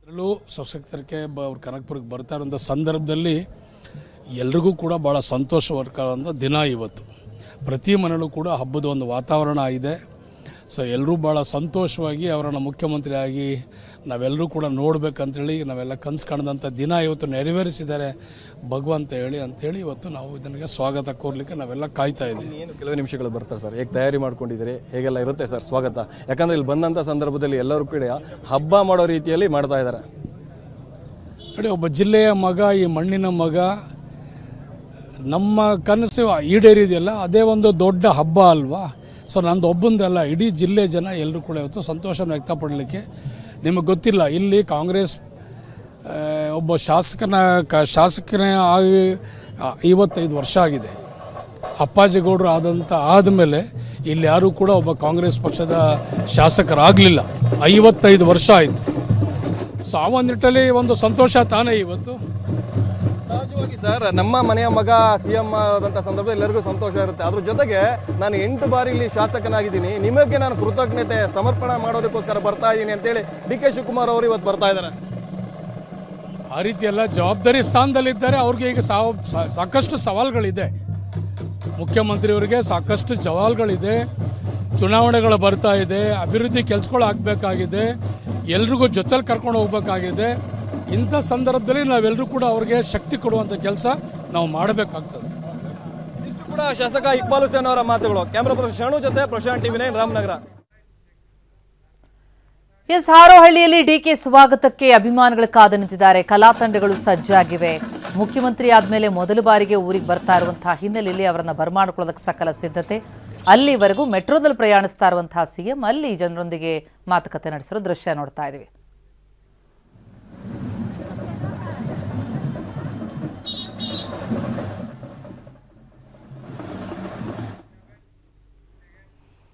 ಅದರಲ್ಲೂ ಸಶಕ್ತರಿಗೆ ಅವ್ರು ಕನಕಪುರಕ್ಕೆ ಬರ್ತಾ ಇರೋಂಥ ಸಂದರ್ಭದಲ್ಲಿ ಎಲ್ರಿಗೂ ಕೂಡ ಭಾಳ ಸಂತೋಷಕರವಾದ ದಿನ ಇವತ್ತು. ಪ್ರತಿ ಮನೆಯಲ್ಲೂ ಕೂಡ ಹಬ್ಬದ ಒಂದು ವಾತಾವರಣ ಇದೆ. ಸೊ ಎಲ್ಲರೂ ಭಾಳ ಸಂತೋಷವಾಗಿ ಅವರನ್ನು ಮುಖ್ಯಮಂತ್ರಿ ಆಗಿ ನಾವೆಲ್ಲರೂ ಕೂಡ ನೋಡಬೇಕಂತೇಳಿ ನಾವೆಲ್ಲ ಕನಸು ಕಾಣದಂಥ ದಿನ ಇವತ್ತು ನೆರವೇರಿಸಿದ್ದಾರೆ ಭಗವಂತ ಅಂಥೇಳಿ ಇವತ್ತು ನಾವು ಇದಕ್ಕೆ ಸ್ವಾಗತ ಕೋರಲಿಕ್ಕೆ ನಾವೆಲ್ಲ ಕಾಯ್ತಾ ಇದ್ದೀವಿ. ಏನು ಕೆಲವು ನಿಮಿಷಗಳು ಬರ್ತಾರೆ ಸರ್, ಹೇಗೆ ತಯಾರಿ ಮಾಡ್ಕೊಂಡಿದ್ದೀರಿ, ಹೇಗೆಲ್ಲ ಇರುತ್ತೆ ಸರ್ ಸ್ವಾಗತ? ಯಾಕಂದರೆ ಇಲ್ಲಿ ಬಂದಂಥ ಸಂದರ್ಭದಲ್ಲಿ ಎಲ್ಲರೂ ಕೂಡ ಹಬ್ಬ ಮಾಡೋ ರೀತಿಯಲ್ಲಿ ಮಾಡ್ತಾ ಇದ್ದಾರೆ. ನೋಡಿ, ಒಬ್ಬ ಜಿಲ್ಲೆಯ ಮಗ, ಈ ಮಣ್ಣಿನ ಮಗ, ನಮ್ಮ ಕನಸು ಈಡೇರಿದೆಯಲ್ಲ, ಅದೇ ಒಂದು ದೊಡ್ಡ ಹಬ್ಬ ಅಲ್ವಾ. ಸೊ ನಂದು ಒಬ್ಬಂದಲ್ಲ, ಇಡೀ ಜಿಲ್ಲೆ ಜನ ಎಲ್ಲರೂ ಕೂಡ ಇವತ್ತು ಸಂತೋಷನ ವ್ಯಕ್ತಪಡಲಿಕ್ಕೆ. ನಿಮಗೆ ಗೊತ್ತಿಲ್ಲ, ಇಲ್ಲಿ ಕಾಂಗ್ರೆಸ್ ಒಬ್ಬ ಶಾಸಕನೇ ಆಗಿ 55 ವರ್ಷ ಆಗಿದೆ. ಅಪ್ಪಾಜಿಗೌಡರು ಆದಮೇಲೆ ಇಲ್ಲಿ ಯಾರೂ ಕೂಡ ಒಬ್ಬ ಕಾಂಗ್ರೆಸ್ ಪಕ್ಷದ ಶಾಸಕರಾಗಲಿಲ್ಲ. 55 ವರ್ಷ ಆಯಿತು. ಸೊ ಆ ಒಂದು ನಿಟ್ಟಲ್ಲಿ ಒಂದು ಸಂತೋಷ ತಾನೇ ಇವತ್ತು. ಸಹಜವಾಗಿ ಸರ್, ನಮ್ಮ ಮನೆಯ ಮಗ CM ಆದಂಥ ಸಂದರ್ಭದಲ್ಲಿ ಎಲ್ಲರಿಗೂ ಸಂತೋಷ ಇರುತ್ತೆ. ಅದ್ರ ಜೊತೆಗೆ ನಾನು 8 ಬಾರಿ ಇಲ್ಲಿ ಶಾಸಕನಾಗಿದ್ದೀನಿ, ನಿಮಗೆ ನಾನು ಕೃತಜ್ಞತೆ ಸಮರ್ಪಣೆ ಮಾಡೋದಕ್ಕೋಸ್ಕರ ಬರ್ತಾ ಇದ್ದೀನಿ ಅಂತೇಳಿ DK ಶಿವಕುಮಾರ್ ಅವರು ಇವತ್ತು ಬರ್ತಾ ಇದ್ದಾರೆ. ಆ ರೀತಿಯೆಲ್ಲ ಜವಾಬ್ದಾರಿ ಸ್ಥಾನದಲ್ಲಿದ್ದಾರೆ. ಅವ್ರಿಗೆ ಈಗ ಸಾಕಷ್ಟು ಸವಾಲುಗಳಿದೆ. ಮುಖ್ಯಮಂತ್ರಿಯವರಿಗೆ ಸಾಕಷ್ಟು ಸವಾಲುಗಳಿದೆ. ಚುನಾವಣೆಗಳು ಬರ್ತಾ ಇದೆ, ಅಭಿವೃದ್ಧಿ ಕೆಲಸಗಳು ಆಗಬೇಕಾಗಿದೆ, ಎಲ್ರಿಗೂ ಜೊತೆಲಿ ಕರ್ಕೊಂಡು ಹೋಗ್ಬೇಕಾಗಿದೆ. ಇಂಥ ಸಂದರ್ಭದಲ್ಲಿ ನಾವೆಲ್ಲರೂ ಕೂಡ ಅವ್ರಿಗೆ ಶಕ್ತಿ ಕೊಡುವಂಥ ಕೆಲಸ ನಾವು ಮಾಡಬೇಕಾಗ್ತದೆ. ಇಷ್ಟು ಕೂಡ ಶಾಸಕ ಇಕ್ಬಾಲ್ ಹುಸೇನ್ ಅವರ ಮಾತುಗಳು. ಕ್ಯಾಮ್ರಾ ಪರ್ಸನ್ ಶರಣು ಜೊತೆ ಪ್ರಶಾಂತ್ TV9 ರಾಮನಗರ. ಹಾರೋಹಳ್ಳಿಯಲ್ಲಿ DK ಸ್ವಾಗತಕ್ಕೆ ಅಭಿಮಾನಿಗಳು ಕಾದು ನಿಂತಿದ್ದಾರೆ. ಕಲಾ ತಂಡಗಳು ಸಜ್ಜಾಗಿವೆ. ಮುಖ್ಯಮಂತ್ರಿ ಆದ್ಮೇಲೆ ಮೊದಲ ಬಾರಿಗೆ ಊರಿಗೆ ಬರ್ತಾ ಇರುವಂತಹ ಹಿನ್ನೆಲೆಯಲ್ಲಿ ಅವರನ್ನ ಬರಮಾಡಿಕೊಳ್ಳೋದಕ್ಕೆ ಸಕಲ ಸಿದ್ಧತೆ. ಅಲ್ಲಿವರೆಗೂ ಮೆಟ್ರೋದಲ್ಲಿ ಪ್ರಯಾಣಿಸ್ತಾ ಇರುವಂತಹ CM ಅಲ್ಲಿ ಜನರೊಂದಿಗೆ ಮಾತುಕತೆ ನಡೆಸಿರೋ ದೃಶ್ಯ ನೋಡ್ತಾ ಇದೀವಿ.